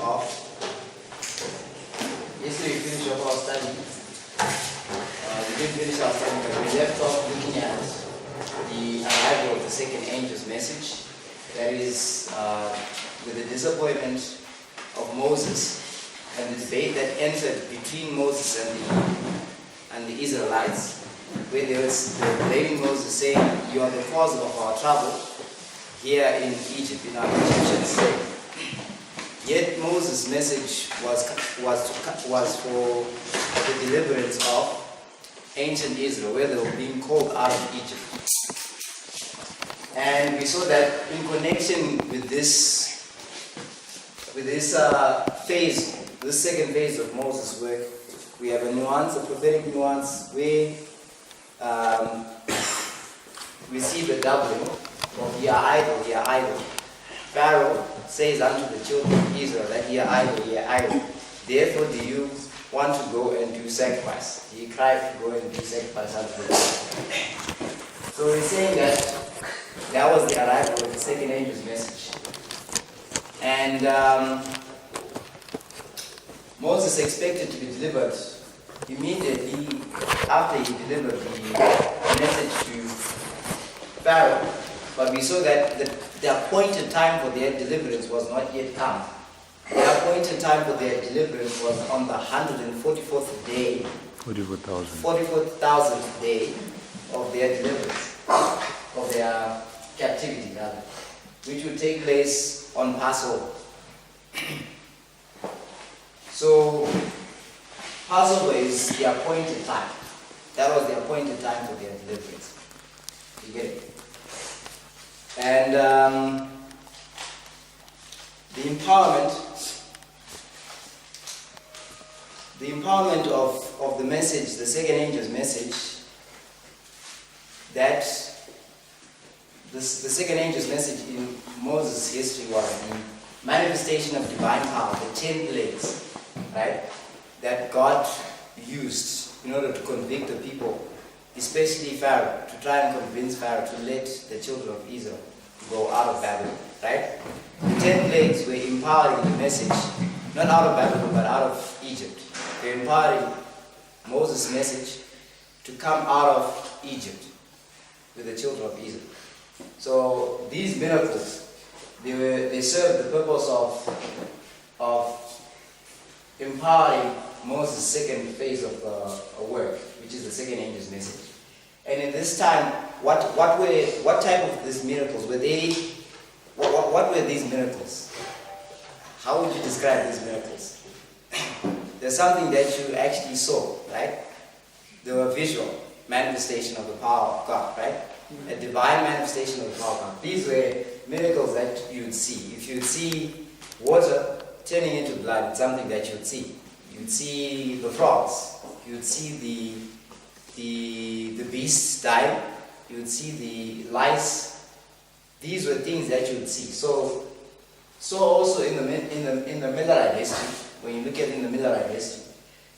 off. Yesterday we finished off our study. We didn't finish our study, but we left off looking at the arrival of the second angel's message. That is, with the disappointment of Moses and the debate that entered between Moses and the Israelites, where they were blaming Moses, saying, "You are the cause of our trouble here in Egypt, in our Egyptian slave." Yet Moses' message was for the deliverance of ancient Israel, where they were being called out of Egypt. And we saw that in connection with this phase, this second phase of Moses' work, we have a nuance, a prophetic nuance, where we see the doubling of "ye are idle, ye are idle." Pharaoh says unto the children of Israel that "ye are idle, ye are idle. Therefore do you want to go and do sacrifice?" He cried to go and do sacrifice unto the Lord. So he's saying that was the arrival of the second angel's message. And Moses expected to be delivered immediately after he delivered the message to Pharaoh. But we saw that the appointed time for their deliverance was not yet come. The appointed time for their deliverance was on the 144th day, 44,000th day of their deliverance, of their captivity rather, which would take place on Passover. So Passover is the appointed time. That was the appointed time for their deliverance. You get it? And the empowerment of the message, the second angel's message, that the second angel's message in Moses' history was the manifestation of divine power, the 10 plagues, right, that God used in order to convict the people, especially Pharaoh, to try and convince Pharaoh to let the children of Israel go out of Babylon, right? The 10 plagues were empowering the message, not out of Babylon, but out of Egypt. They were empowering Moses' message to come out of Egypt with the children of Israel. So these miracles, they served the purpose of empowering Moses' second phase of work, which is the second angel's message. And in this time, what type of these miracles were they? What were these miracles? How would you describe these miracles? There's something that you actually saw, right? They were visual manifestation of the power of God, right? A divine manifestation of the power of God. These were miracles that you would see. If you would see water turning into blood, it's something that you would see. You'd see the frogs. You'd see the beasts dying. You would see the lice. These were things that you would see. So also in the Millerite history, when you look at in the Millerite history,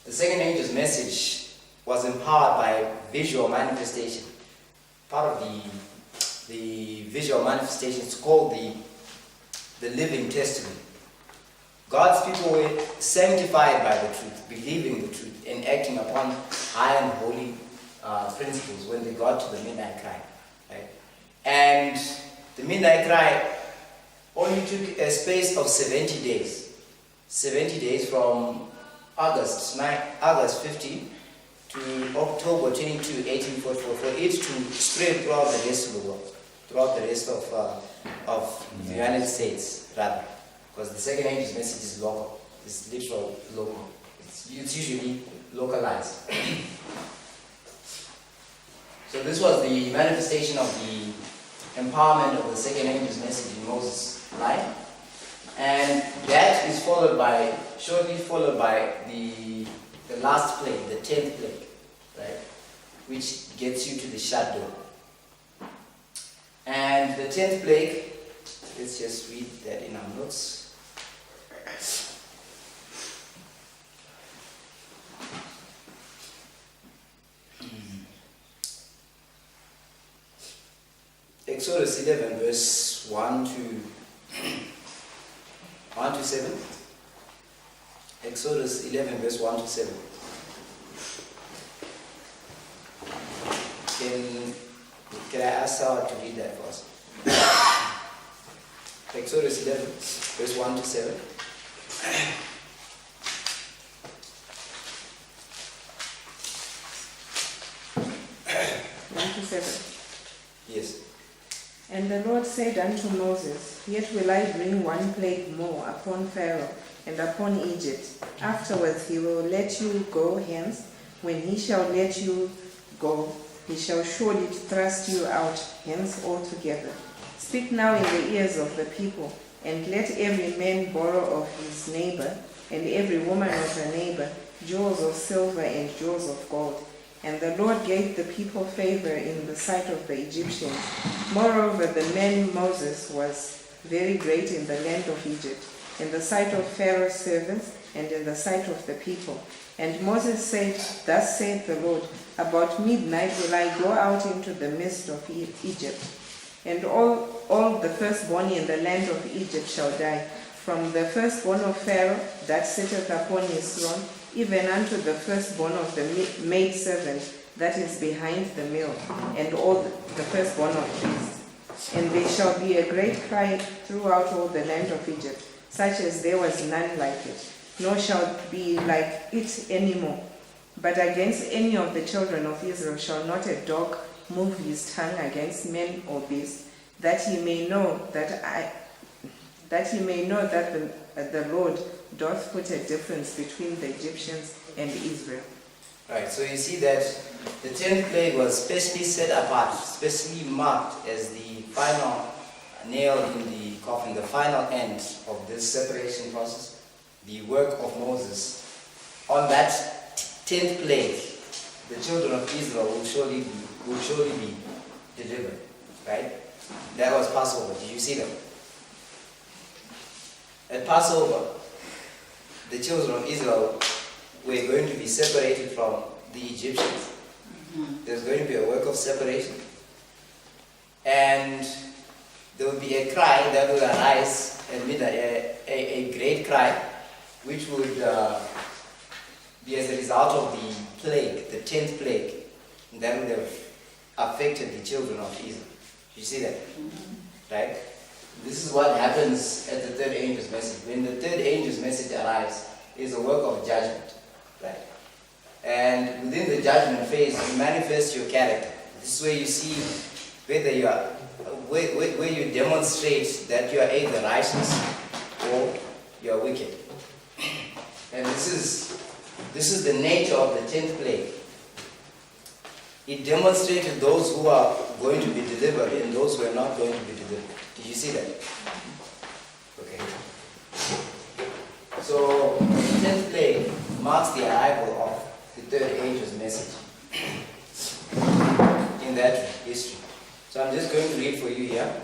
the second angel's message was empowered by visual manifestation. Part of the visual manifestation is called the living testimony. God's people were sanctified by the truth, believing the truth, and acting upon high and holy principles when they got to the midnight cry. Right? And the midnight cry only took a space of 70 days. 70 days from August 15 to October 22, 1844, for it to spread throughout the rest of the world, throughout the rest of the United States, rather. Because the second angel's message is local. It's literal local. It's usually localized. So this was the manifestation of the empowerment of the second angel's message in Moses' life. And that is shortly followed by the last plague, the 10th plague, right? Which gets you to the shadow. And the 10th plague, let's just read that in our notes. Exodus 11, verse 1 to 7. Exodus 11, verse 1 to 7. Can I ask Sarah to read that for us? Exodus 11, verse 1 to 7. 1 to 7. Yes. And the Lord said unto Moses, Yet will I bring one plague more upon Pharaoh and upon Egypt. Afterwards he will let you go hence. When he shall let you go, he shall surely thrust you out hence altogether. Speak now in the ears of the people, and let every man borrow of his neighbor, and every woman of her neighbor, jewels of silver and jewels of gold. And the Lord gave the people favor in the sight of the Egyptians. Moreover, the man Moses was very great in the land of Egypt, in the sight of Pharaoh's servants, and in the sight of the people. And Moses said, Thus saith the Lord, About midnight will I go out into the midst of Egypt, and all the firstborn in the land of Egypt shall die, from the firstborn of Pharaoh that sitteth upon his throne, even unto the firstborn of the maidservant that is behind the mill, and all the firstborn of beasts. And there shall be a great cry throughout all the land of Egypt, such as there was none like it, nor shall be like it any more. But against any of the children of Israel shall not a dog move his tongue against men or beasts, that he may know that the Lord doth put a difference between the Egyptians and Israel. Right, so you see that the 10th plague was specially set apart, specially marked as the final nail in the coffin, the final end of this separation process, the work of Moses. On that 10th plague, the children of Israel will surely be delivered, right? That was Passover. Did you see that? At Passover, the children of Israel were going to be separated from the Egyptians. There's going to be a work of separation. And there will be a cry that will arise at midnight, a great cry, which would be as a result of the plague, the 10th plague, that would have affected the children of Israel. You see that? Right? This is what happens at the third angel's message. When the third angel's message arrives, it is a work of judgment. Right? And within the judgment phase, you manifest your character. This is where you see whether you are, where you demonstrate that you are either righteous or you are wicked. And this is the nature of the 10th plague. It demonstrated those who are going to be delivered and those who are not going to be delivered. Did you see that? Okay. So, the 10th plague marks the arrival of the third angel's message in that history. So I'm just going to read for you here.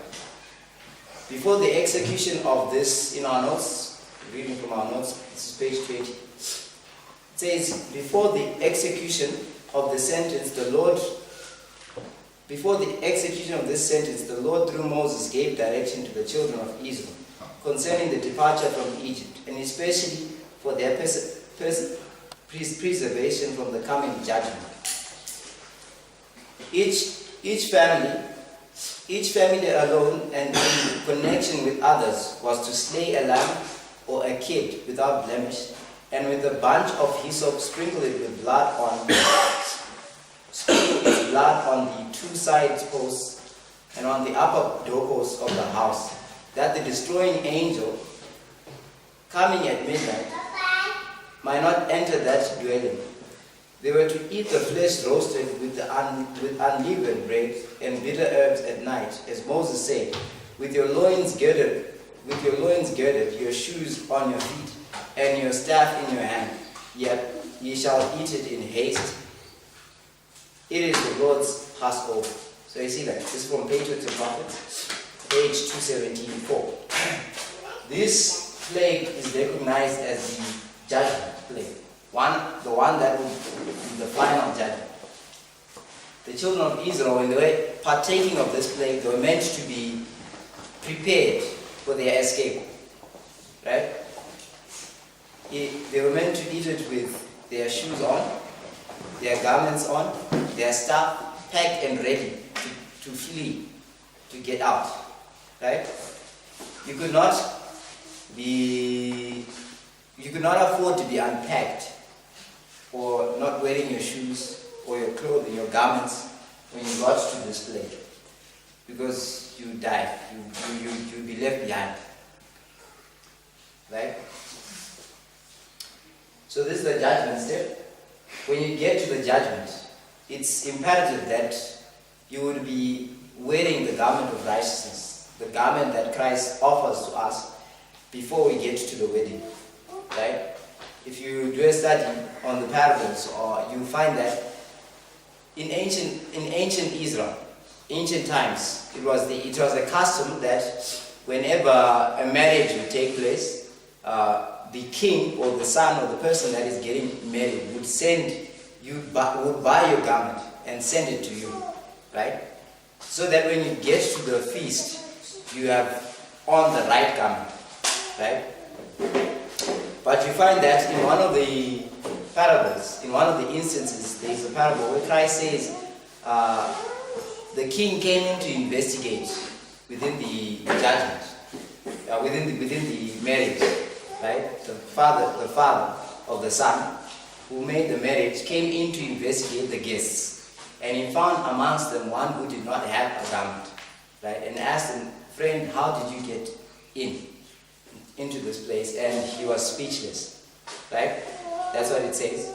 Before the execution of this, in our notes, reading from our notes, this is page 20. It says, before the execution of this sentence, the Lord through Moses gave direction to the children of Israel concerning the departure from Egypt, and especially for their preservation from the coming judgment. Each family alone and in connection with others was to slay a lamb or a kid without blemish, and with a bunch of hyssop sprinkle its blood on the two side posts and on the upper doorposts of the house, that the destroying angel, coming at midnight, might not enter that dwelling. They were to eat the flesh roasted with unleavened bread and bitter herbs at night, as Moses said, with your loins girded, your shoes on your feet, and your staff in your hand. Yet ye shall eat it in haste. It is the Lord's Passover. So you see that. This is from Patriots and Prophets, page 274. This plague is recognized as the judgment plague. The one that will be the final judgment. The children of Israel, when they were partaking of this plague, they were meant to be prepared for their escape. Right? they were meant to eat it with their shoes on, their garments on, their staff packed and ready to flee, to get out. Right? You could not afford to be unpacked or not wearing your shoes or your clothing, your garments when you got to this place, because you die, you'll be left behind. Right? So this is the judgment step. When you get to the judgment, it's imperative that you would be wearing the garment of righteousness, the garment that Christ offers to us before we get to the wedding. Right? If you do a study on the parables, or you find that in ancient Israel, ancient times, it was a custom that whenever a marriage would take place, the king or the son or the person that is getting married would buy your garment and send it to you, right? So that when you get to the feast, you have on the right garment, right? But you find that in one of the parables, in one of the instances, there is a parable where Christ says the king came in to investigate within the judgment, within the marriage, right? The father of the son who made the marriage came in to investigate the guests, and he found amongst them one who did not have a garment, right? And asked him, "Friend, how did you get into this place?" And he was speechless, right? That's what it says.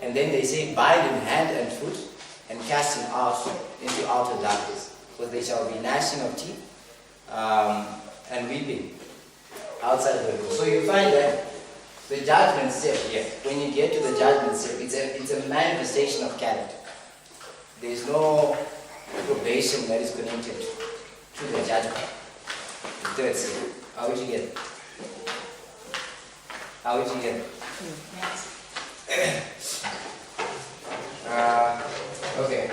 And then they say, "Bind him hand and foot and cast him out into outer darkness, for there shall be gnashing of teeth and weeping outside the door." So you find that the judgment step here, when you get to the judgment step, it's a manifestation of character. There is no probation that is connected to the judgment. The third step. How would you get it? How would you get it? Okay.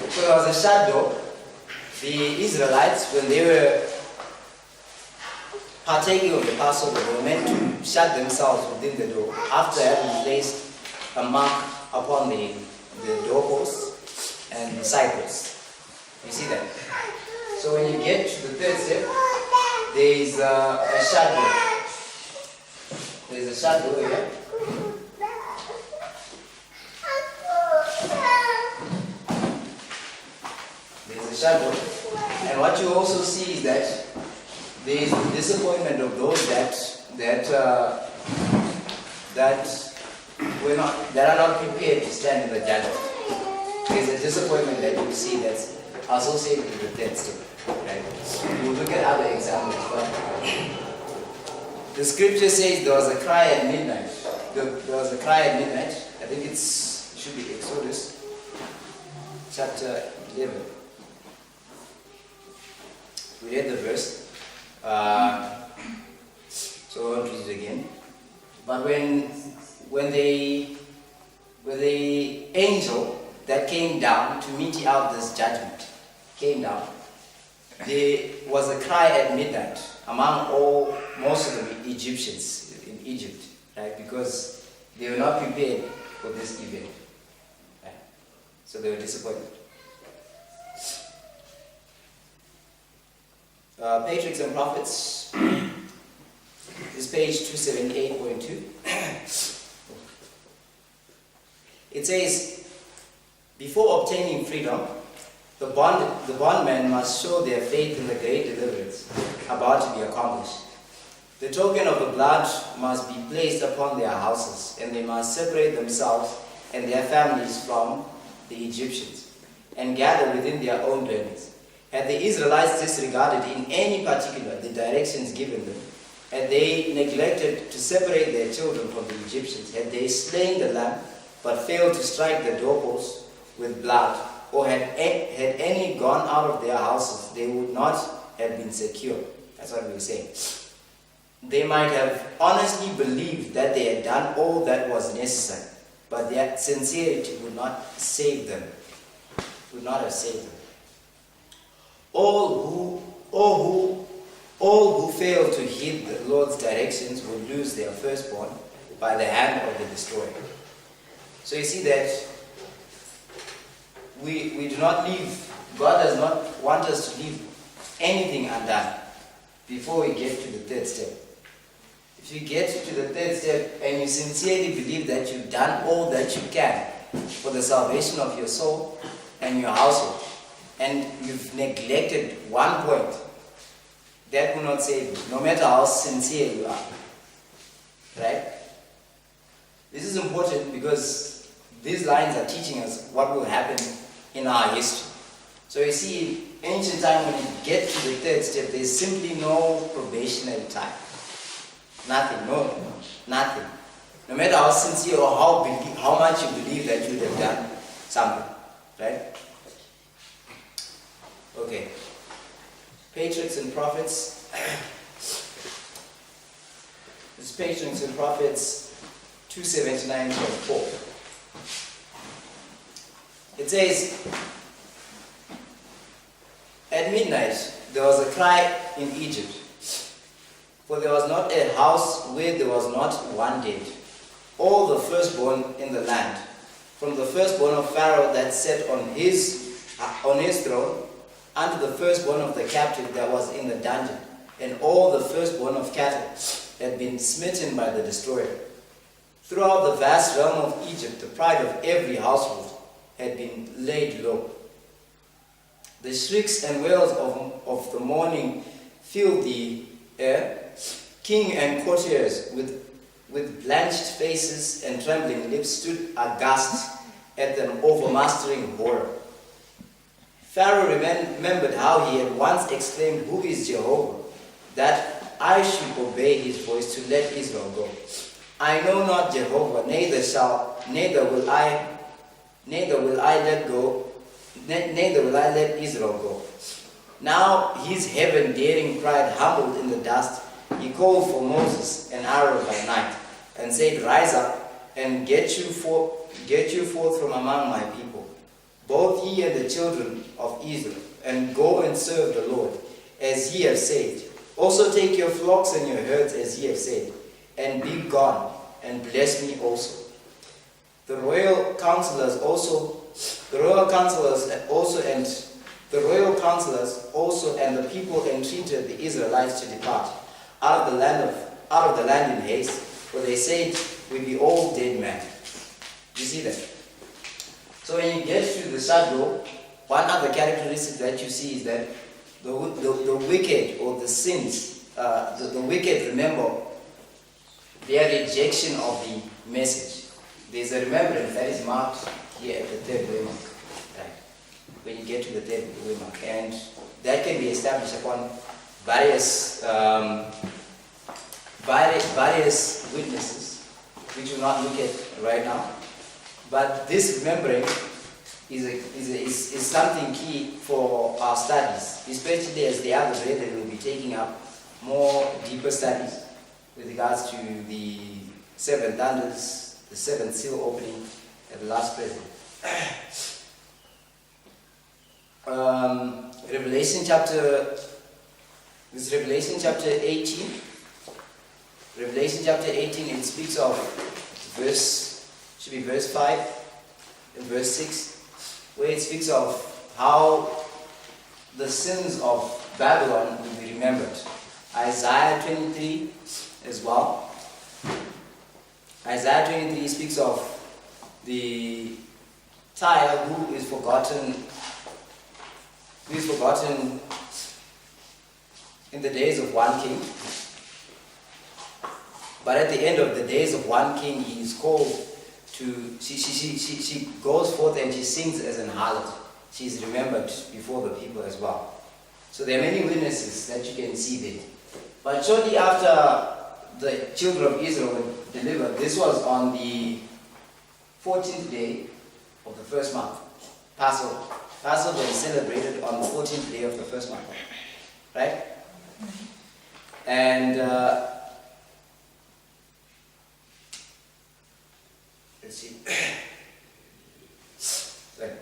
So there was a shadow. The Israelites, when they were partaking of the Passover, they were meant to shut themselves within the door after having placed a mark upon the doorposts and the sideboards. You see that? So when you get to the third step, there is a shadow. There is a shadow here. There is a shadow. And what you also see is that there is the disappointment of those that are not prepared to stand in the judgment. There is a disappointment that you see that's associated with the third step. Right? We'll look at other examples, but the scripture says there was a cry at midnight. There was a cry at midnight. I think it should be Exodus chapter 11. We read the verse, so I won't read it again. But when the angel that came down to mete out this judgment came down, there was a cry at midnight among most of the Egyptians in Egypt, right? Because they were not prepared for this event, right? So they were disappointed. Patriarchs and Prophets is page 278.2. It says, before obtaining freedom, the bondmen must show their faith in the great deliverance about to be accomplished. The token of the blood must be placed upon their houses, and they must separate themselves and their families from the Egyptians, and gather within their own dwellings. Had the Israelites disregarded in any particular the directions given them, had they neglected to separate their children from the Egyptians, had they slain the lamb but failed to strike the doorposts with blood, or had any gone out of their houses, they would not have been secure. That's what we were saying. They might have honestly believed that they had done all that was necessary, but their sincerity would not save them, would not have saved them. All who All who fail to heed the Lord's directions will lose their firstborn by the hand of the destroyer. So you see that we do not leave, God does not want us to leave anything undone before we get to the third step. If you get to the third step and you sincerely believe that you've done all that you can for the salvation of your soul and your household, and you've neglected one point, that will not save you, no matter how sincere you are. Right? This is important because these lines are teaching us what will happen in our history. So you see, in ancient time, when you get to the third step, there's simply no probationary time. Nothing, nothing. No matter how sincere or how much you believe that you would have done something. Right? Okay. Patriarchs and Prophets. This is Patriarchs and Prophets 279.4. It says, at midnight there was a cry in Egypt, for there was not a house where there was not one dead. All the firstborn in the land, from the firstborn of Pharaoh that sat on his throne, unto the firstborn of the captive that was in the dungeon, and all the firstborn of cattle had been smitten by the destroyer. Throughout the vast realm of Egypt, the pride of every household had been laid low. The shrieks and wails of the morning filled the air. King and courtiers with blanched faces and trembling lips stood aghast at the overmastering horror. Pharaoh remembered how he had once exclaimed, "Who is Jehovah, that I should obey his voice to let Israel go? I know not Jehovah, neither will I let Israel go." Now his heaven-daring pride humbled in the dust. He called for Moses and Aaron by night, and said, "Rise up and get you forth from among my people, both ye and the children of Israel, and go and serve the Lord, as ye have said. Also take your flocks and your herds, as ye have said, and be gone, and bless me also." The royal counselors and the people entreated the Israelites to depart out of the land in haste, for they said, "We be all dead men." You see that? So when you get to the shadow, one other characteristic that you see is that the wicked, or the sins, the wicked remember their rejection of the message. There's a remembrance that is marked here at the third way mark. Right? When you get to the third way mark. And that can be established upon various witnesses, which we'll not look at right now. But this remembering is something key for our studies, especially as the other brethren will be taking up more deeper studies with regards to the seven thunders, the seventh seal opening, and the last present. Revelation chapter 18. Revelation chapter 18, it speaks of verse 5 and verse 6, where it speaks of how the sins of Babylon will be remembered. Isaiah 23 as well. Isaiah 23 speaks of the Tyre who is forgotten in the days of one king. But at the end of the days of one king, he is called to, she goes forth and she sings as an harlot. She is remembered before the people as well. So there are many witnesses that you can see there. But shortly after the children of Israel were delivered, this was on the 14th day of the first month, Passover. Passover is celebrated on the 14th day of the first month. Right? And let's see. Right.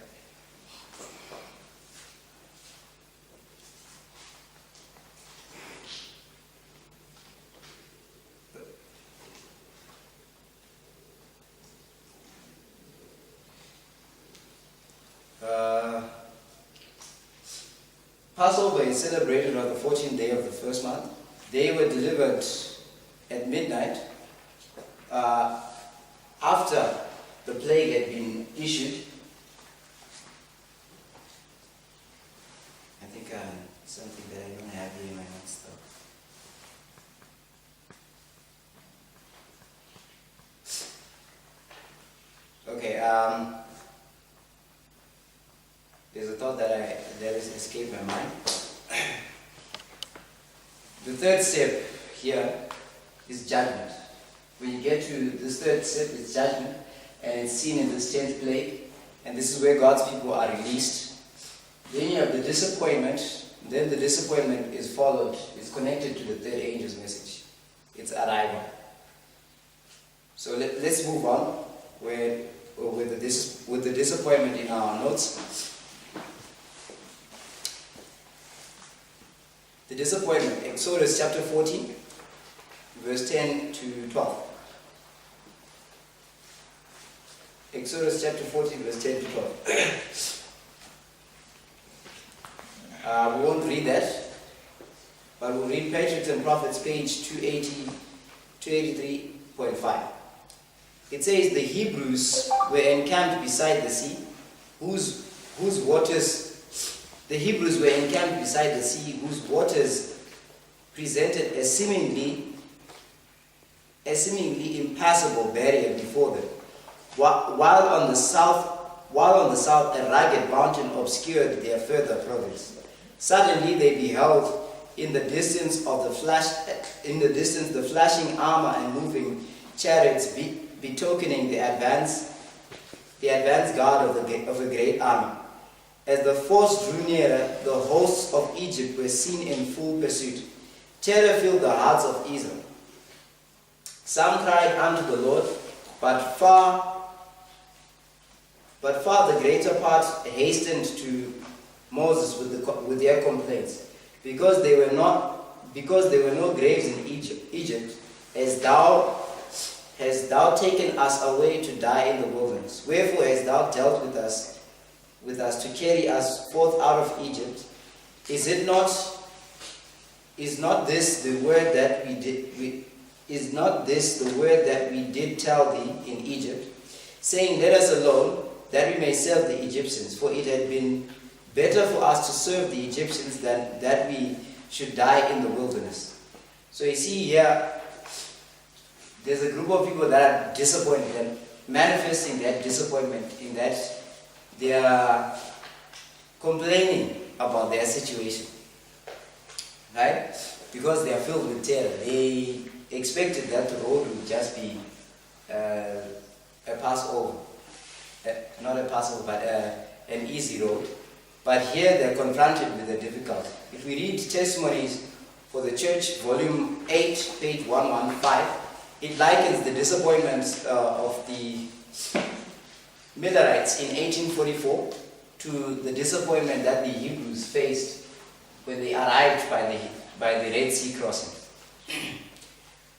Passover is celebrated on the 14th day of the first month. They were delivered at midnight after the plague had been issued. I think something that I don't have here in my notes though. Okay, there's a thought that has escaped my mind. The third step here is judgment. When you get to this third step, it's judgment, and it's seen in this 10th plague, and this is where God's people are released. Then you have the disappointment. Then the disappointment is followed, is connected to the third angel's message. It's arrival. So let's move on with the disappointment in our notes. The disappointment, Exodus chapter 14, verse 10 to 12. Exodus chapter 14, verse 10 to 12. We won't read that, but we'll read Patriots and Prophets, page 283.5. It says, the Hebrews were encamped beside the sea, whose waters presented a seemingly impassable barrier before them, while on the south a rugged mountain obscured their further progress. Suddenly they beheld in the distance the flashing armor and moving chariots betokening the advance guard of a great army. As the force drew nearer, the hosts of Egypt were seen in full pursuit. Terror filled the hearts of Israel. Some cried unto the Lord, but far the greater part hastened to Moses with their complaints, because there were no graves in Egypt, as thou hast thou taken us away to die in the wilderness. Wherefore hast thou dealt with us to carry us forth out of Egypt? Is not this the word that we did tell thee in Egypt, saying, let us alone, that we may serve the Egyptians? For it had been better for us to serve the Egyptians than that we should die in the wilderness. So you see here, there's a group of people that are disappointed and manifesting that disappointment in that they are complaining about their situation, right? Because they are filled with terror. They expected that the road would just be a Passover, not a Passover, but an easy road. But here they're confronted with a difficulty. If we read Testimonies for the Church, volume 8, page 115, it likens the disappointments of the Millerites in 1844 to the disappointment that the Hebrews faced when they arrived by the Red Sea crossing.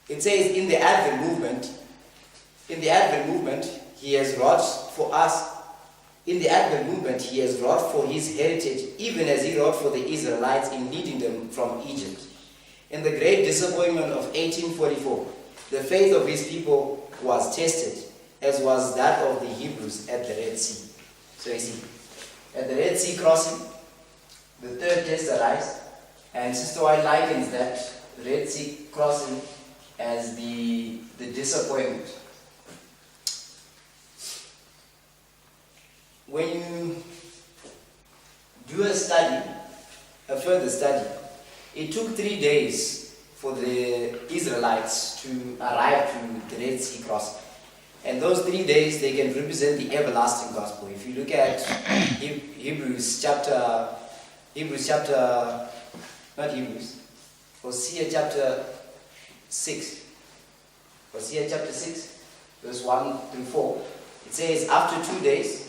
It says, in the Advent movement, he has wrought for us. In the Advent movement, he has wrought for his heritage, even as he wrought for the Israelites in leading them from Egypt. In the great disappointment of 1844, the faith of his people was tested, as was that of the Hebrews at the Red Sea. So you see, at the Red Sea crossing, the third test arise, and Sister White likens that Red Sea crossing as the disappointment. When you do a further study, it took 3 days for the Israelites to arrive to the Red Sea crossing. And those 3 days, they can represent the everlasting gospel. If you look at Hosea chapter 6, verse 1 through 4, it says, after 2 days,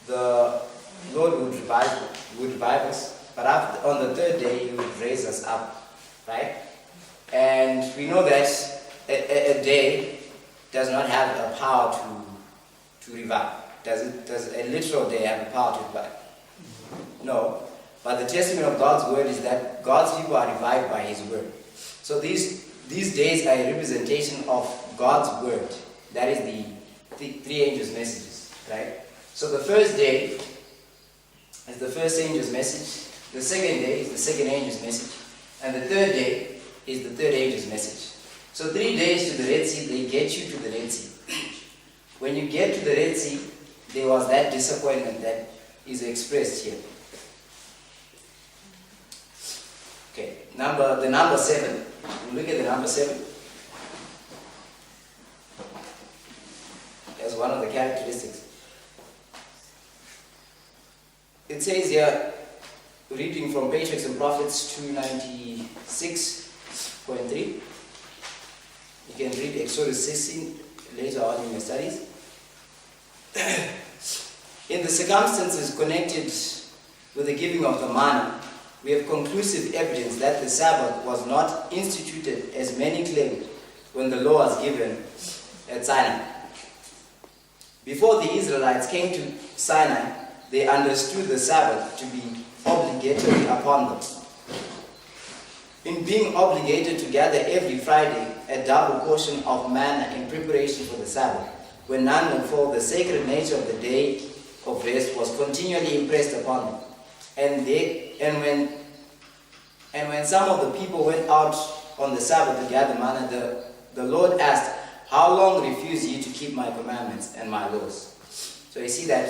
the Lord would revive us, but on the third day, He would raise us up, right? And we know that a day does not have a power to revive. Does a literal day have a power to revive? No. But the testament of God's word is that God's people are revived by his word. So these days are a representation of God's word. That is the three angels' messages, right? So the first day is the first angel's message. The second day is the second angel's message. And the third day is the third angel's message. So 3 days to the Red Sea, they get you to the Red Sea. When you get to the Red Sea, there was that disappointment that is expressed here. Okay, the number 7. We'll look at the number 7 as one of the characteristics. It says here, reading from Patriarchs and Prophets 296.3. You can read Exodus 16 later on in your studies. In the circumstances connected with the giving of the manna, we have conclusive evidence that the Sabbath was not instituted as many claimed when the law was given at Sinai. Before the Israelites came to Sinai, they understood the Sabbath to be obligatory upon them. In being obligated to gather every Friday a double portion of manna in preparation for the Sabbath, when none would fall, the sacred nature of the day of rest was continually impressed upon them. And when some of the people went out on the Sabbath to gather manna, the Lord asked, "How long refuse ye to keep my commandments and my laws?" So you see that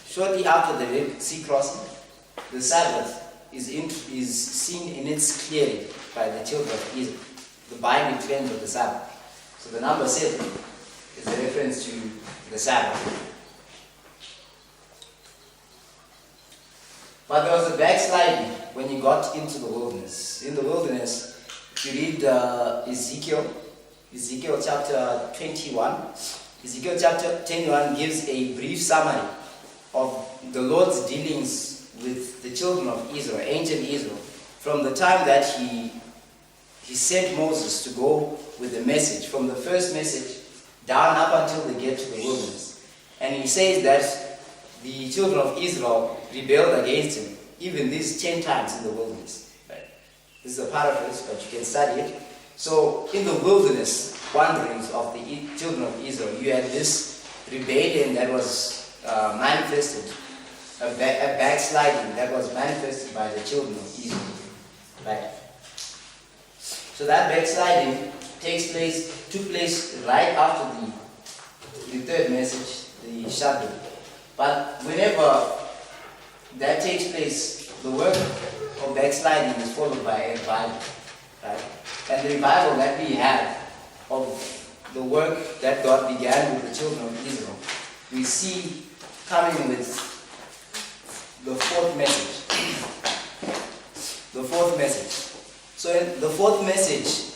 shortly after the Red Sea crossing, the Sabbath is seen in its clarity by the children of Israel, the binding claims of the Sabbath. So the number 7 is a reference to the Sabbath. But there was a backsliding when you got into the wilderness. In the wilderness, if you read Ezekiel chapter 21, Ezekiel chapter 21 gives a brief summary of the Lord's dealings with the children of Israel, ancient Israel, from the time that he sent Moses to go with the message, from the first message down up until they get to the wilderness. And he says that the children of Israel rebelled against him, even these 10 times in the wilderness. Right? This is a paraphrase, but you can study it. So in the wilderness wanderings of the children of Israel, you had this rebellion that was manifested, a backsliding that was manifested by the children of Israel. Right? So that backsliding took place right after the third message, the Shabbat. But whenever that takes place, the work of backsliding is followed by a revival. Right? And the revival that we have of the work that God began with the children of Israel, we see coming with the fourth message. The fourth message. So in the fourth message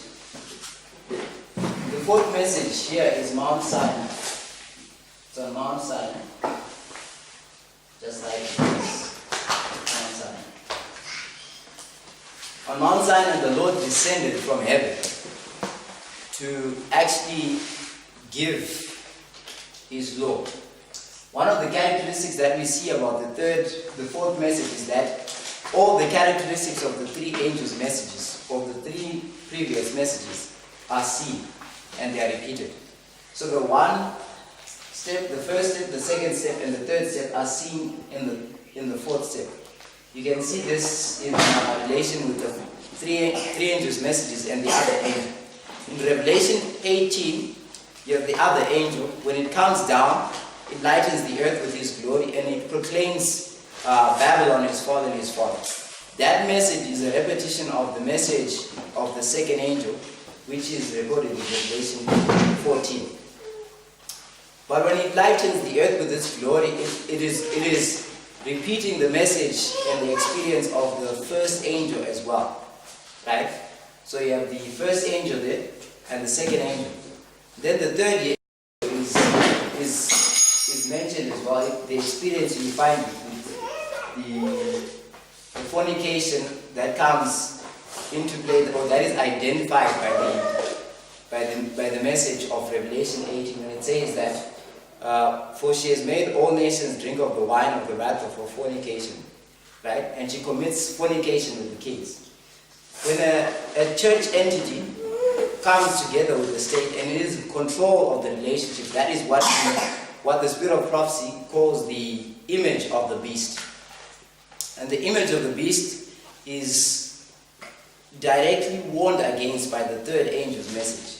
here is Mount Sinai. It's on Mount Sinai. Just like this. Mount Sinai. On Mount Sinai, the Lord descended from heaven to actually give his law. One of the characteristics that we see about the fourth message is that all the characteristics of the three angels' messages, of the three previous messages, are seen and they are repeated. So the one step, the first step, the second step, and the third step are seen in the fourth step. You can see this in relation with the three angels' messages and the other angel. In Revelation 18, you have the other angel. When it comes down, it lightens the earth with his glory and it proclaims Babylon is fallen, is fallen. That message is a repetition of the message of the second angel, which is recorded in Revelation 14. But when it lightens the earth with its glory, it is repeating the message and the experience of the first angel as well. Right? So you have the first angel there and the second angel. Then the third angel is mentioned as well. The experience you find the fornication that comes into play, or that is identified by the message of Revelation 18, when it says that for she has made all nations drink of the wine of the wrath of her fornication. right? And she commits fornication with the kids. When a church entity comes together with the state and it is in control of the relationship, that is what the spirit of prophecy calls the image of the beast. And the image of the beast is directly warned against by the third angel's message.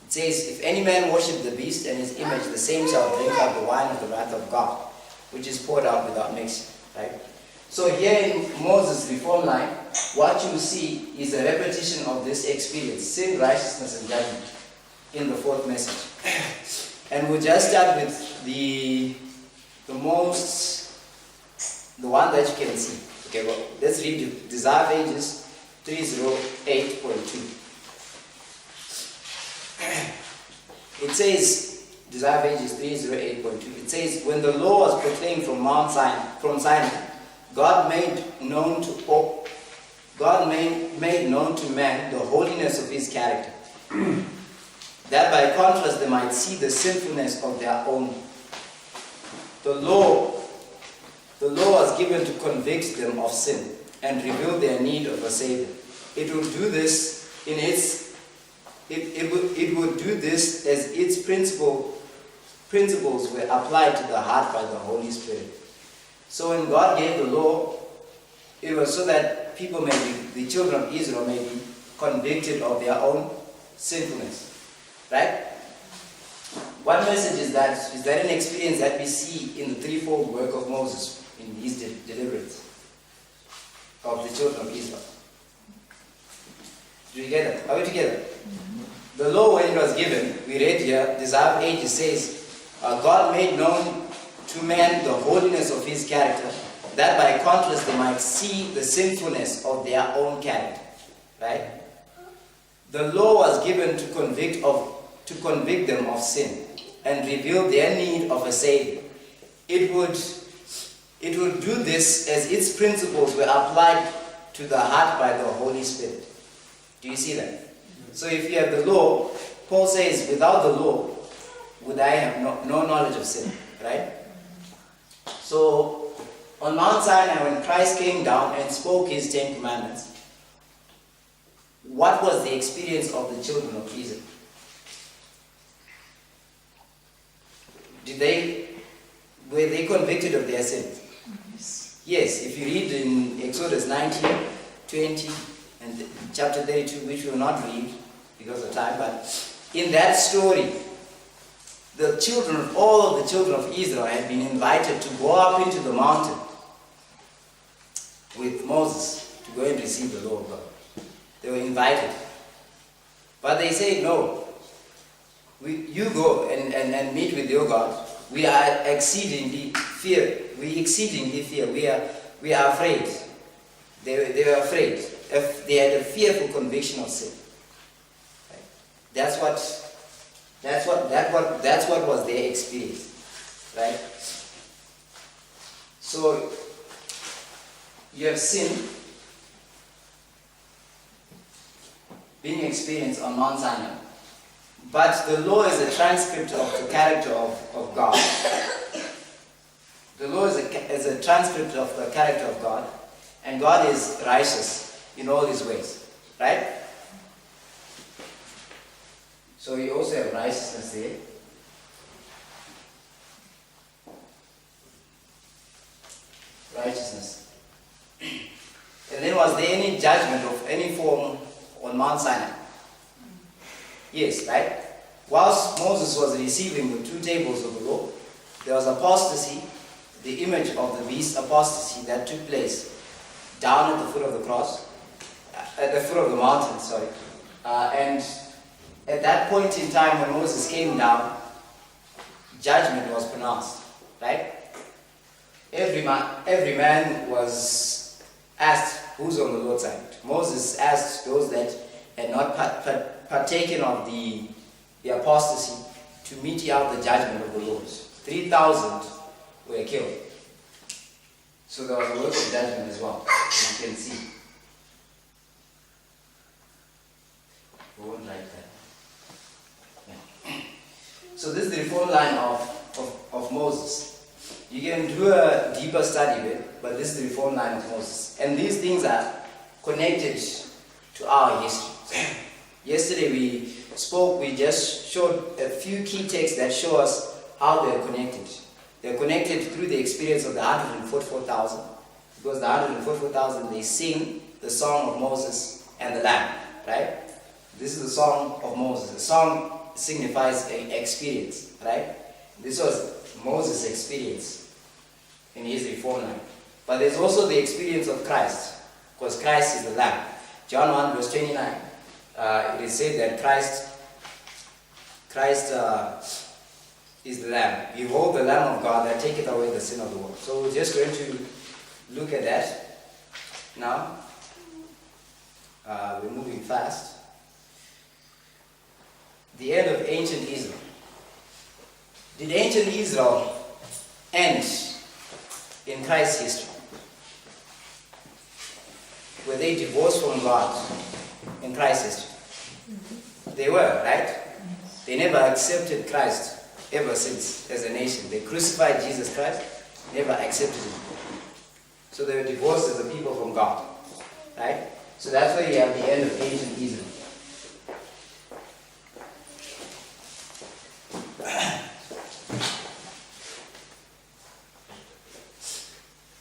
It says, if any man worship the beast and his image, the same shall drink of the wine of the wrath of God, which is poured out without mixing. Right? So here in Moses' reform line, what you see is a repetition of this experience, sin, righteousness, and judgment in the fourth message. And we'll just start with the one that you can see. Okay, well, let's read Desire of Ages 308.2. It says, Desire of Ages 308.2, it says, when the law was proclaimed from Mount Sinai, God made known to man the holiness of his character, that by contrast they might see the sinfulness of their own. The law was given to convict them of sin and reveal their need of a Savior. It would do this as its principles were applied to the heart by the Holy Spirit. So when God gave the law, it was so that the children of Israel may be convicted of their own sinfulness. Right? One message is that an experience that we see in the threefold work of Moses in his deliverance of the children of Israel. Do you get it? Are we together? The law, when it was given, we read here, Desire of Ages says, God made known to man the holiness of his character, that by contrast they might see the sinfulness of their own character. Right? The law was given to convict them of sin and reveal their need of a Savior. It would do this as its principles were applied to the heart by the Holy Spirit. Do you see that? So if you have the law, Paul says, without the law, would I have no knowledge of sin. Right? So, on Mount Sinai, when Christ came down and spoke his 10 commandments, what was the experience of the children of Israel? Were they convicted of their sins? Yes, if you read in Exodus 19, 20, and chapter 32, which we will not read because of time, but in that story, all of the children of Israel had been invited to go up into the mountain with Moses to go and receive the law of God. They were invited. But they said, no, you go and meet with your God. We are exceedingly fear. We are afraid. They were afraid. They had a fearful conviction of sin. Right? That's what was their experience. Right? So you have sin being experienced on Mount Sinai. But the law is a transcript of the character of God. The law is a transcript of the character of God. And God is righteous in all his ways. Right? So you also have righteousness there. Righteousness. And then was there any judgment of any form on Mount Sinai? Yes, right? Whilst Moses was receiving the 2 tables of the law, there was apostasy, the image of the beast apostasy that took place down at the foot of the cross, at the foot of the mountain, sorry. And at that point in time when Moses came down, judgment was pronounced, right? Every man was asked who's on the Lord's side. Moses asked those that had not partaken of the apostasy to mete out the judgment of the Lord. 3,000 were killed. So there was a work of judgment as well, as you can see. We won't write that. Yeah. So this is the reform line of Moses. You can do a deeper study of it, but this is the reform line of Moses. And these things are connected to our history. Yesterday we just showed a few key texts that show us how they're connected. They're connected through the experience of the 144,000. Because the 144,000, they sing the song of Moses and the Lamb, right? This is the song of Moses. The song signifies an experience, right? This was Moses' experience in his reform line. But there's also the experience of Christ, because Christ is the Lamb. John 1 verse 29, it is said that Christ is the Lamb. Behold the Lamb of God that taketh away the sin of the world. So we're just going to look at that now. We're moving fast. The end of ancient Israel. Did ancient Israel end in Christ's history? Were they divorced from God in Christ's history? They were, right? They never accepted Christ ever since as a nation. They crucified Jesus Christ, never accepted him. So they were divorced as a people from God, right? So that's why you have the end of ancient Israel.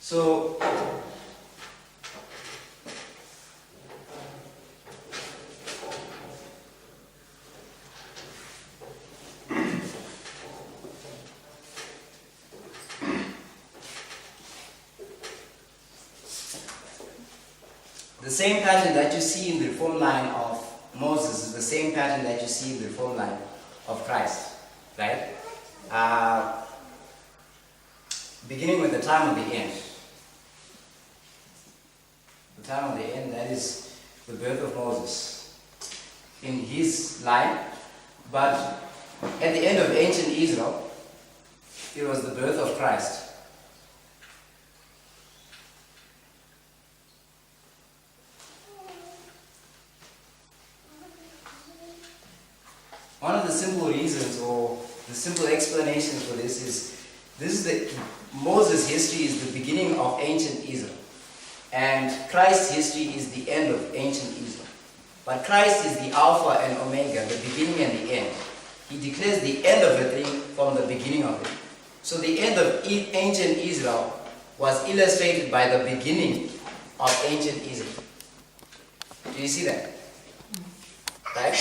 So the same pattern that you see in the reform line of Moses is the same pattern that you see in the reform line of Christ, right? Beginning with the time of the end. The time of the end, that is the birth of Moses in his line. But at the end of ancient Israel, it was the birth of Christ. One of the simple reasons or the simple explanations for this is Moses' history is the beginning of ancient Israel, and Christ's history is the end of ancient Israel. But Christ is the Alpha and Omega, the beginning and the end. He declares the end of a thing from the beginning of it. So the end of ancient Israel was illustrated by the beginning of ancient Israel. Do you see that? Right?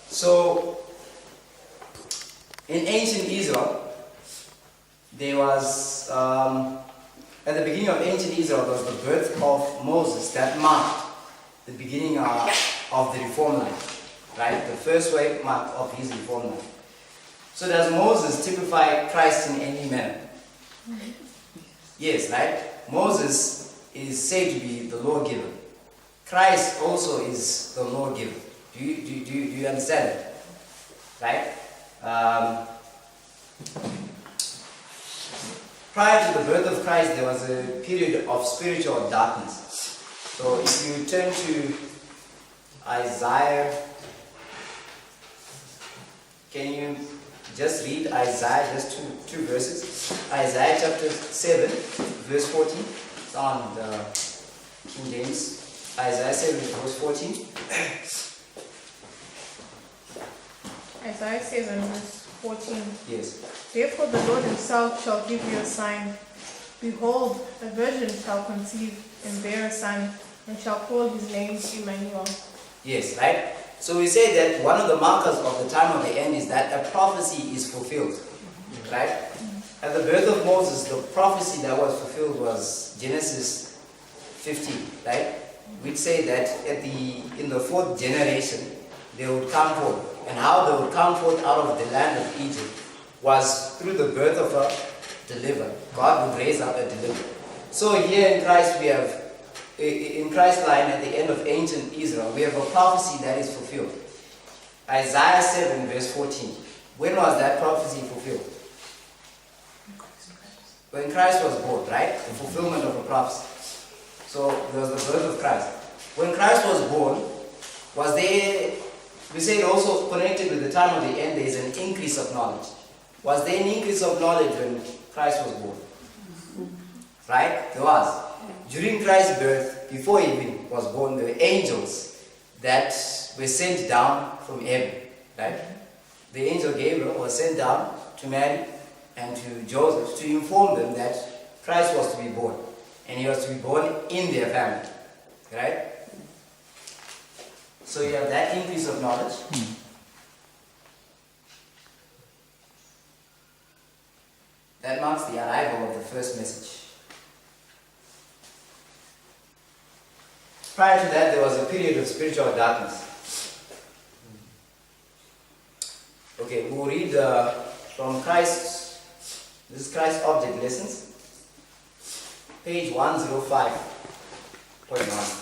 So, in ancient Israel, there was, at the beginning of ancient Israel, was the birth of Moses that marked the beginning of the reform line, right? The first wave mark of his reform line. So does Moses typify Christ in any manner? Yes, right? Moses is said to be the lawgiver. Christ also is the lawgiver. Do you understand it? Right? Prior to the birth of Christ, there was a period of spiritual darkness. So if you turn to Isaiah, can you just read Isaiah, just two verses? Isaiah chapter 7, verse 14. It's on the King James. Isaiah 7, verse 14. Isaiah 7, verse 14. Yes. Therefore the Lord himself shall give you a sign. Behold, a virgin shall conceive and bear a son, and shall call his name Emmanuel. Yes, right? So we say that one of the markers of the time of the end is that a prophecy is fulfilled. Right? At the birth of Moses, the prophecy that was fulfilled was Genesis 15, right? We'd say that in the fourth generation, they would come forth. And how they would come forth out of the land of Egypt was through the birth of a deliverer. God would raise up a deliverer. So here in Christ we have, in Christ's line at the end of ancient Israel, we have a prophecy that is fulfilled. Isaiah 7 verse 14. When was that prophecy fulfilled? When Christ was born, right? The fulfillment of a prophecy. So there was the birth of Christ. When Christ was born, was there, we say it also connected with the time of the end, there is an increase of knowledge. Was there an increase of knowledge when Christ was born? Right? There was. During Christ's birth, before he even was born, there were angels that were sent down from heaven. Right? The angel Gabriel was sent down to Mary and to Joseph to inform them that Christ was to be born. And he was to be born in their family. Right? So you have that increase of knowledge. That marks the arrival of the first message. Prior to that, there was a period of spiritual darkness. Okay, we'll read from Christ. This is Christ's Object Lessons, page 105.1.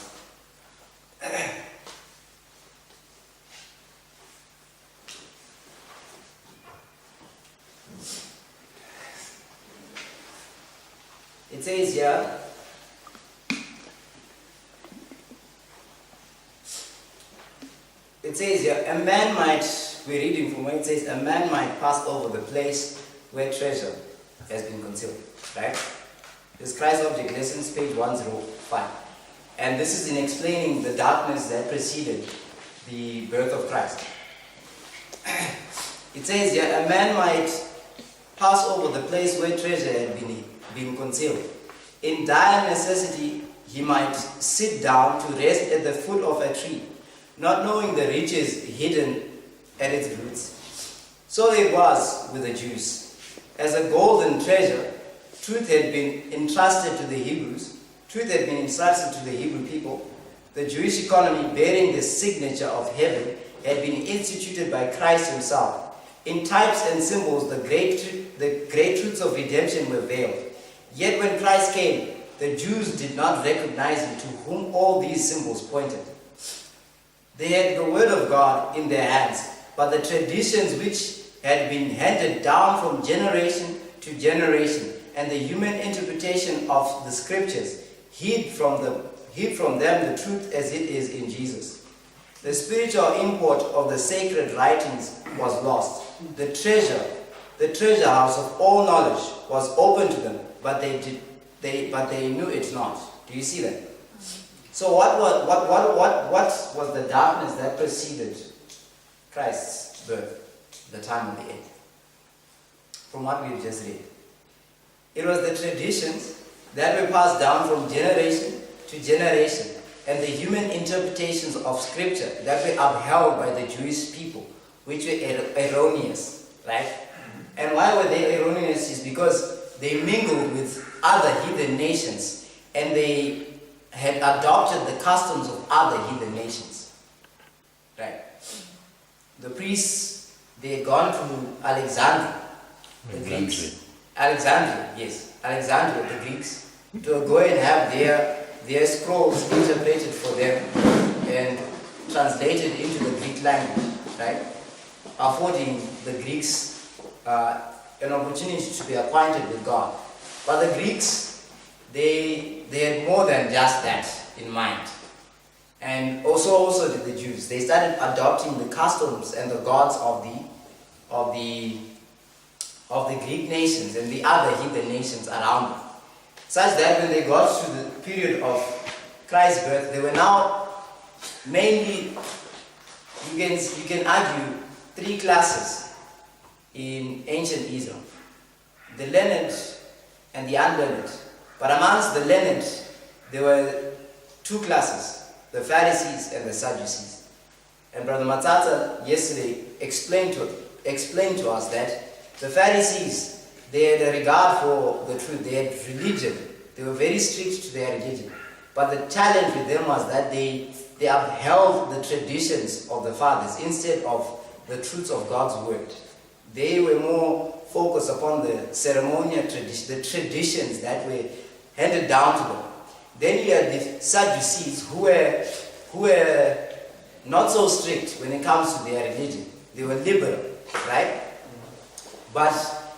It says here, a man might, we're reading from where it says, a man might pass over the place where treasure has been concealed. Right? This is Christ's Object Lessons, page 105. And this is in explaining the darkness that preceded the birth of Christ. It says here, a man might pass over the place where treasure had been concealed. In dire necessity, he might sit down to rest at the foot of a tree, not knowing the riches hidden at its roots. So it was with the Jews. As a golden treasure, truth had been entrusted to the Hebrews. Truth had been entrusted to the Hebrew people. The Jewish economy, bearing the signature of heaven, had been instituted by Christ himself. In types and symbols, the great truths of redemption were veiled. Yet when Christ came, the Jews did not recognize him, to whom all these symbols pointed. They had the word of God in their hands, but the traditions which had been handed down from generation to generation, and the human interpretation of the scriptures hid from them the truth as it is in Jesus. The spiritual import of the sacred writings was lost. The treasure house of all knowledge was open to them, but they knew it not. Do you see that? So what was the darkness that preceded Christ's birth, the time of the end? From what we've just read, it was the traditions that were passed down from generation to generation, and the human interpretations of scripture that were upheld by the Jewish people, which were erroneous, right? And why were they erroneous? Is because they mingled with other heathen nations, and they had adopted the customs of other heathen nations. Right? The priests, they had gone to Alexandria, the Greeks. Alexandria, the Greeks, to go and have their scrolls interpreted for them and translated into the Greek language, right? Affording the Greeks an opportunity to be acquainted with God. But the Greeks, they had more than just that in mind. And also did the Jews. They started adopting the customs and the gods of the Greek nations and the other heathen nations around them. Such that when they got to the period of Christ's birth, they were now mainly, you can argue, three classes in ancient Israel: the learned and the unlearned. But amongst the learned, there were two classes: the Pharisees and the Sadducees. And Brother Matata yesterday explained to us that the Pharisees, they had a regard for the truth. They had religion. They were very strict to their religion. But the challenge with them was that they upheld the traditions of the fathers instead of the truths of God's word. They were more focused upon the ceremonial traditions, the traditions that were handed down to them. Then you had the Sadducees who were not so strict when it comes to their religion. They were liberal, right? But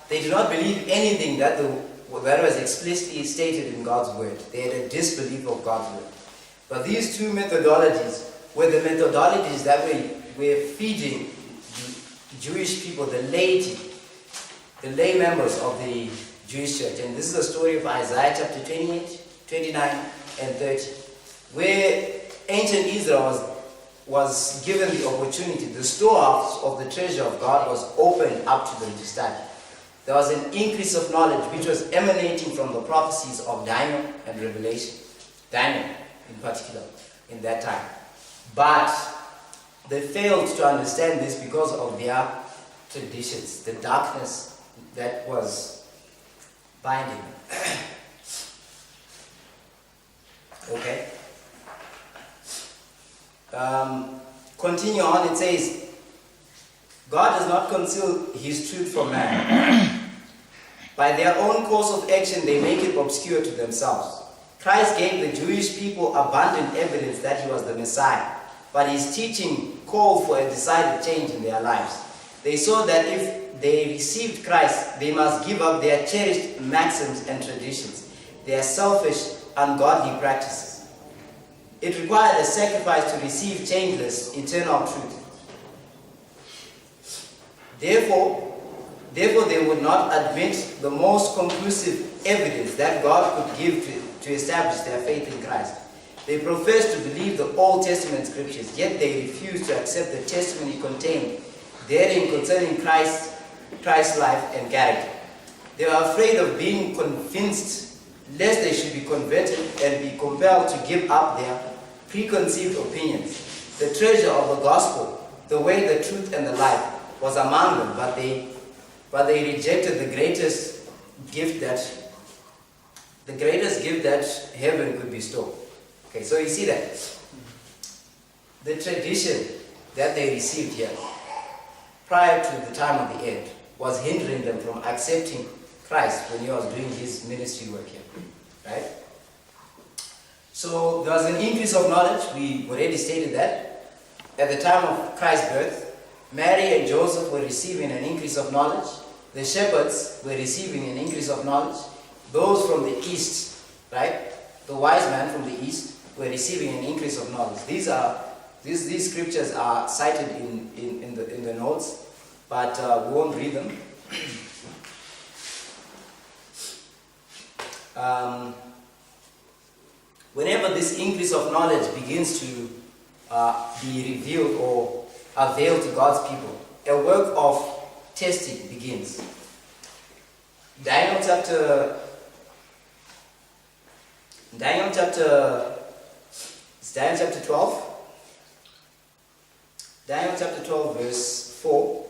they did not believe anything that was explicitly stated in God's word. They had a disbelief of God's word. But these two methodologies were the methodologies that were feeding the Jewish people, the laity, the lay members of the Jewish church. And this is the story of Isaiah chapter 28, 29, and 30, where ancient Israel was given the opportunity, the storehouse of the treasure of God was opened up to them to study. There was an increase of knowledge which was emanating from the prophecies of Daniel and Revelation. Daniel in particular, in that time. But they failed to understand this because of their traditions, the darkness that was binding them. Okay? Continue on, it says, God does not conceal his truth from man. By their own course of action, they make it obscure to themselves. Christ gave the Jewish people abundant evidence that he was the Messiah, but his teaching called for a decided change in their lives. They saw that if they received Christ, they must give up their cherished maxims and traditions, their selfish, ungodly practices. It required a sacrifice to receive changeless, eternal truth. Therefore, they would not admit the most conclusive evidence that God could give to establish their faith in Christ. They professed to believe the Old Testament scriptures, yet they refused to accept the testimony contained therein concerning Christ's life and character. They were afraid of being convinced lest they should be converted and be compelled to give up their preconceived opinions. The treasure of the gospel, the way, the truth, and the life was among them, but they rejected the greatest gift that heaven could bestow. Okay, so you see that the tradition that they received here prior to the time of the end was hindering them from accepting Christ when he was doing his ministry work here, right? So there was an increase of knowledge. We already stated that. At the time of Christ's birth, Mary and Joseph were receiving an increase of knowledge. The shepherds were receiving an increase of knowledge. Those from the east, right? The wise men from the east were receiving an increase of knowledge. These scriptures are cited in the notes, but we won't read them. Whenever this increase of knowledge begins to be revealed or availed to God's people, a work of testing begins. Daniel chapter 12. Daniel chapter 12 verse 4.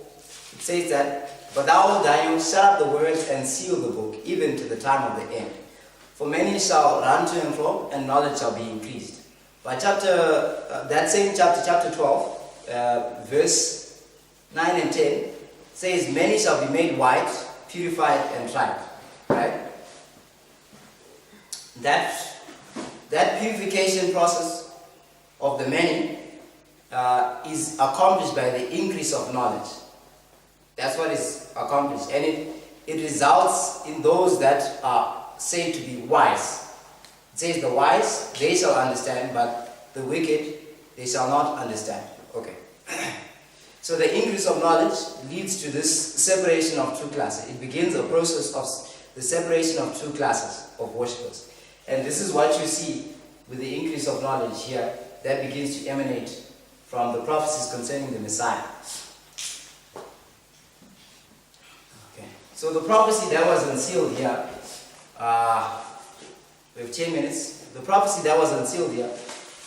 It says that, "But thou, Daniel, shut up the words and seal the book, even to the time of the end. For many shall run to and fro, and knowledge shall be increased." By that same chapter 12, verse 9 and 10, says, "Many shall be made white, purified, and tried." Right? That purification process of the many is accomplished by the increase of knowledge. That's what is accomplished. And it results in those that are said to be wise. It says the wise, they shall understand, but the wicked, they shall not understand. Okay. So the increase of knowledge leads to this separation of two classes. It begins a process of the separation of two classes of worshippers. And this is what you see with the increase of knowledge here that begins to emanate from the prophecies concerning the Messiah. Okay. So the prophecy that was unsealed here, we have 10 minutes. The prophecy that was unsealed here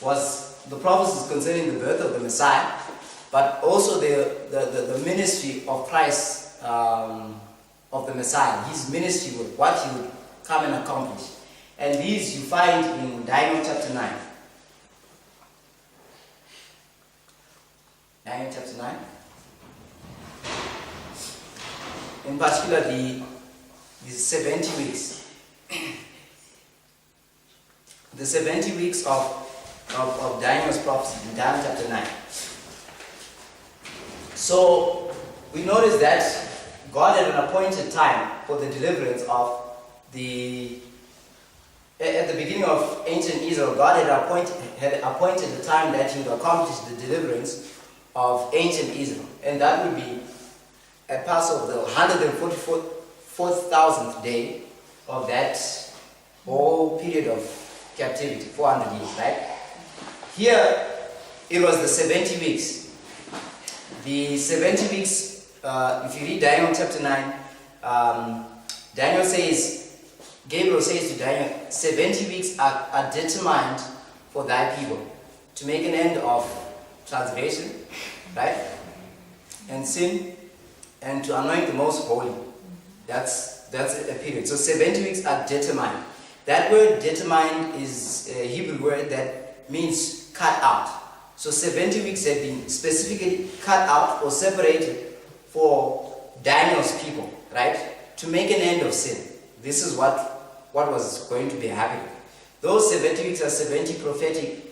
was the prophecies concerning the birth of the Messiah, but also the ministry of Christ, of the Messiah, his ministry work, what he would come and accomplish. And these you find in Daniel chapter 9. Daniel chapter 9. In particular, the 70 weeks. The 70 weeks of Daniel's prophecy in Daniel chapter 9. So we notice that God had an appointed time for the deliverance of at the beginning of ancient Israel, God had appointed the time that he would accomplish the deliverance of ancient Israel. And that would be a Passover, the 4,000th day of that whole period of captivity, 400 years, right? Here, it was the 70 weeks. The 70 weeks, if you read Daniel chapter 9, Gabriel says to Daniel, 70 weeks are determined for thy people to make an end of transgression, right? And sin, and to anoint the most holy. That's a period. So 70 weeks are determined. That word determined is a Hebrew word that means cut out. So 70 weeks have been specifically cut out or separated for Daniel's people, right? To make an end of sin. This is what was going to be happening. Those 70 weeks are 70 prophetic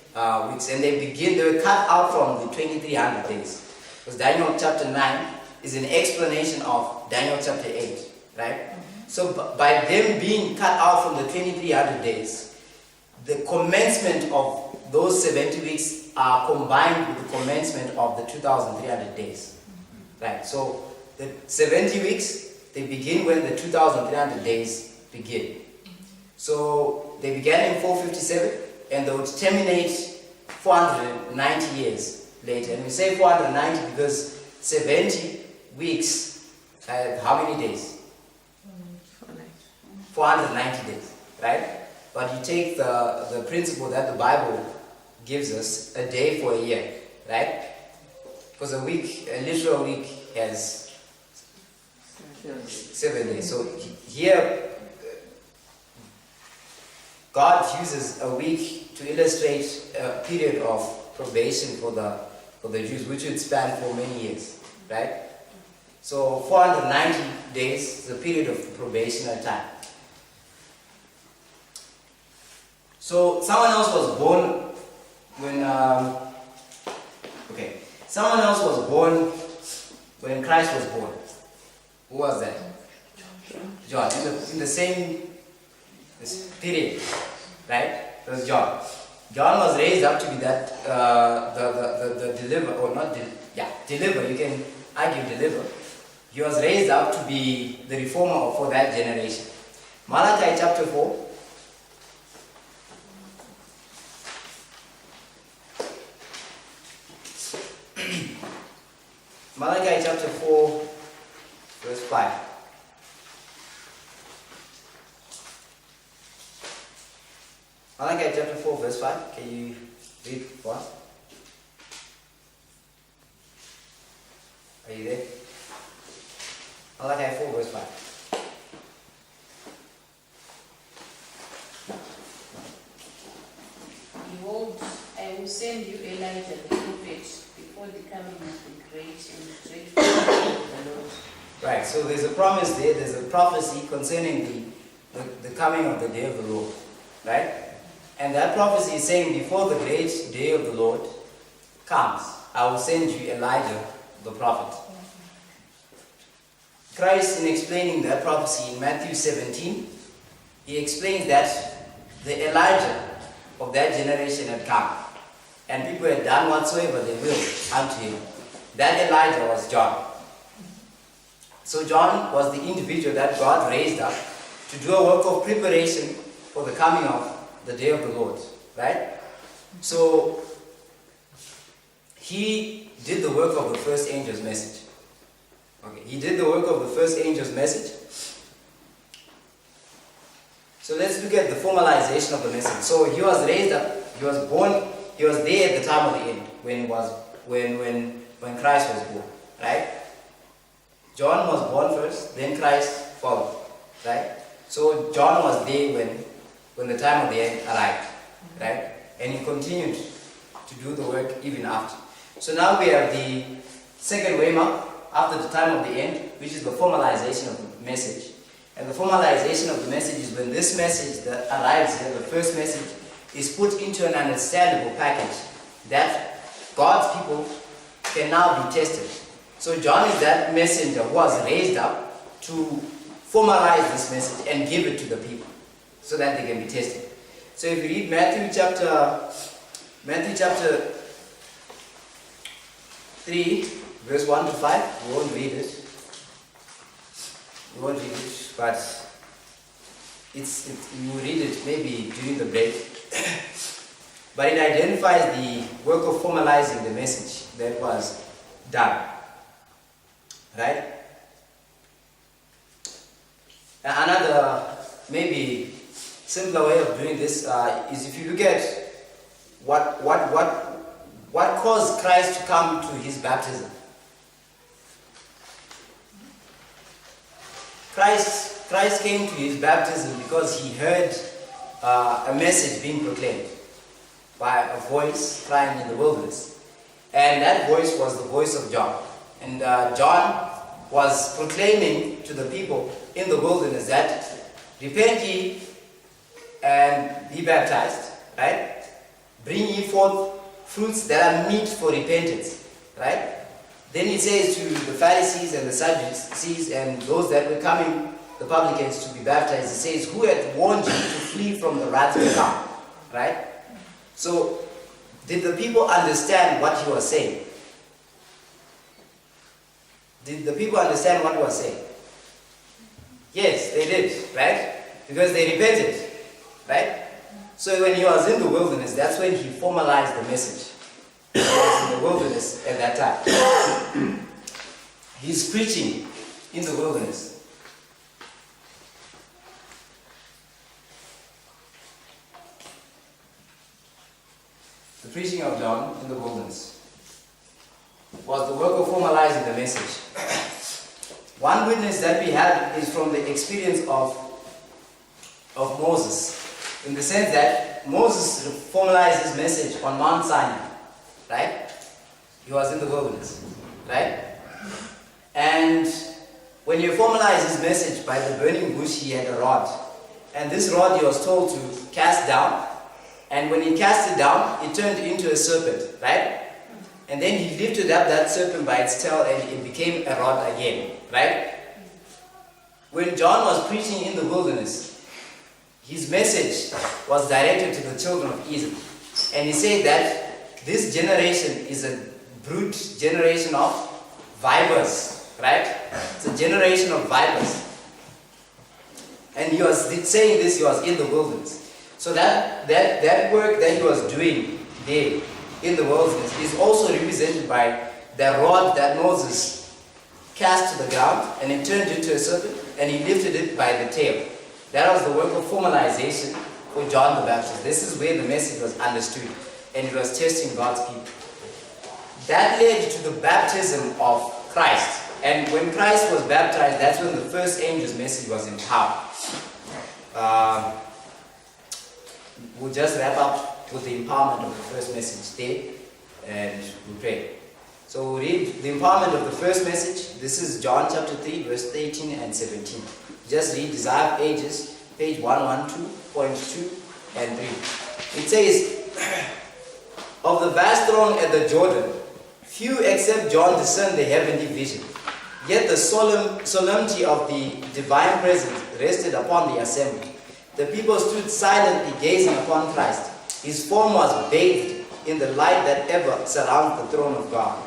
weeks, and they were cut out from the 2300 days. Because Daniel chapter 9 is an explanation of Daniel chapter 8, right? So by them being cut out from the 2300 days, the commencement of those 70 weeks are combined with the commencement of the 2300 days, right? So the 70 weeks, they begin when the 2300 days begin. So they began in 457 and they would terminate 490 years later. And we say 490 because 70 weeks have how many days? 490 days, right? But you take the principle that the Bible gives us, a day for a year, right? Because a literal week has 7 days. So here, God uses a week to illustrate a period of probation for the Jews, which would span for many years, right? So 490 days is a period of probationary time. So someone else was born when Christ was born. Who was that? John. In the same period, right? It was John. John was raised up to be that the deliverer, or not deliverer. You can argue deliverer. He was raised up to be the reformer for that generation. Malachi chapter 4. Malachi chapter 4, verse 5. Malachi chapter 4, verse 5. Can you read for us? Are you there? Malachi 4, verse 5. Behold, I will send you Elijah the prophet before the coming of the great and dreadful day of the Lord. Right, so there's a promise there, there's a prophecy concerning the coming of the day of the Lord. Right? And that prophecy is saying, before the great day of the Lord comes, I will send you Elijah the prophet. Christ, in explaining that prophecy in Matthew 17, he explains that the Elijah of that generation had come, and people had done whatsoever they will unto him. That Elijah was John. So John was the individual that God raised up to do a work of preparation for the coming of the day of the Lord. Right? So he did the work of the first angel's message. Okay, he did the work of the first angel's message. So let's look at the formalization of the message. So he was raised up, he was born, he was there at the time of the end when Christ was born, right? John was born first, then Christ followed, right? So John was there when the time of the end arrived, right? And he continued to do the work even after. So now we have the second waymark after the time of the end, which is the formalization of the message. And the formalization of the message is when this message that arrives here, the first message, is put into an understandable package that God's people can now be tested. So John is that messenger who was raised up to formalize this message and give it to the people so that they can be tested. So if you read Matthew chapter 3, verse 1 to 5, we won't read it. but you read it maybe during the break. But it identifies the work of formalizing the message that was done. Right? Another maybe simpler way of doing this is if you look at what caused Christ to come to his baptism. Christ came to his baptism because he heard a message being proclaimed by a voice crying in the wilderness. And that voice was the voice of John. And John was proclaiming to the people in the wilderness that repent ye and be baptized, right? Bring ye forth fruits that are meet for repentance, right? Then he says to the Pharisees and the Sadducees and those that were coming, the publicans, to be baptized, he says, who had warned you to flee from the wrath to come, right? So, did the people understand what he was saying? Did the people understand what he was saying? Yes, they did, right? Because they repented, right? So when he was in the wilderness, that's when he formalized the message. He was in the wilderness at that time. He's preaching in the wilderness. The preaching of John in the wilderness was the work of formalizing the message. One witness that we have is from the experience of Moses, in the sense that Moses formalized his message on Mount Sinai, right? He was in the wilderness, right? And when he formalized his message by the burning bush, he had a rod. And this rod he was told to cast down. And when he cast it down, it turned into a serpent, right? And then he lifted up that serpent by its tail and it became a rod again, right? When John was preaching in the wilderness, his message was directed to the children of Israel. And he said that this generation is a brute generation of vipers, right? It's a generation of vipers. And he was saying this, he was in the wilderness. So that work that he was doing there in the wilderness is also represented by the rod that Moses cast to the ground and it turned into a serpent and he lifted it by the tail. That was the work of formalization for John the Baptist. This is where the message was understood and it was testing God's people. That led to the baptism of Christ. And when Christ was baptized, that's when the first angel's message was empowered. We'll just wrap up with the empowerment of the first message there and we'll pray. So we'll read the empowerment of the first message. This is John chapter 3, verse 18 and 17. Just read Desire of Ages, page 112.2 and 3. It says, of the vast throng at the Jordan, few except John discerned the heavenly vision. Yet the solemnity of the divine presence rested upon the assembly. The people stood silently gazing upon Christ. His form was bathed in the light that ever surrounds the throne of God.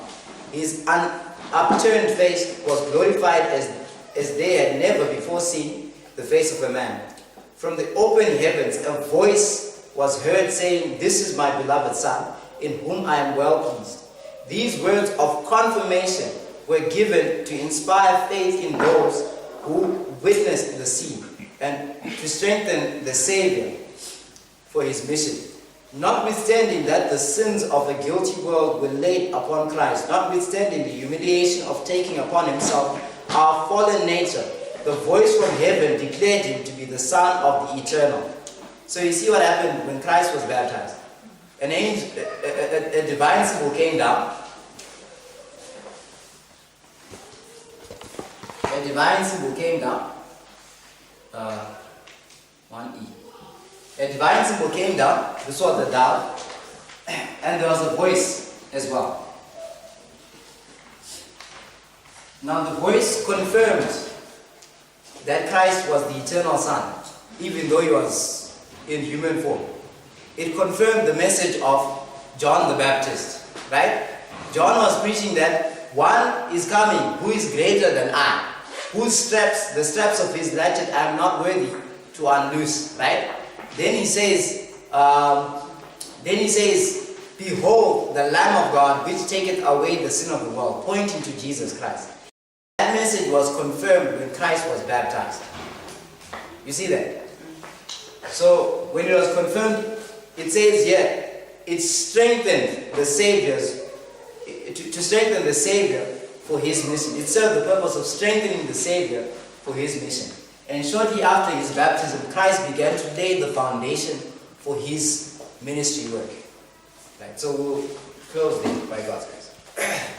His upturned face was glorified as they had never before seen the face of a man. From the open heavens a voice was heard saying, "This is my beloved Son, in whom I am well pleased." These words of confirmation were given to inspire faith in those who witnessed the scene and to strengthen the Savior for his mission. Notwithstanding that the sins of a guilty world were laid upon Christ, notwithstanding the humiliation of taking upon himself our fallen nature, the voice from heaven declared him to be the Son of the Eternal. So you see what happened when Christ was baptized. An angel, a divine symbol came down. A divine symbol came down. 1E. A divine symbol came down. This was the dove. And there was a voice as well. Now the voice confirmed that Christ was the eternal Son, even though he was in human form. It confirmed the message of John the Baptist, right? John was preaching that one is coming who is greater than I. the straps of his latchet I am not worthy to unloose, right? Then he says, behold the Lamb of God which taketh away the sin of the world, pointing to Jesus Christ. That message was confirmed when Christ was baptized. You see that? So when it was confirmed, it says here, it strengthened the Savior's, to strengthen the Savior for his mission. It served the purpose of strengthening the Savior for his mission. And shortly after his baptism, Christ began to lay the foundation for his ministry work. Right, so we'll close there by God's grace.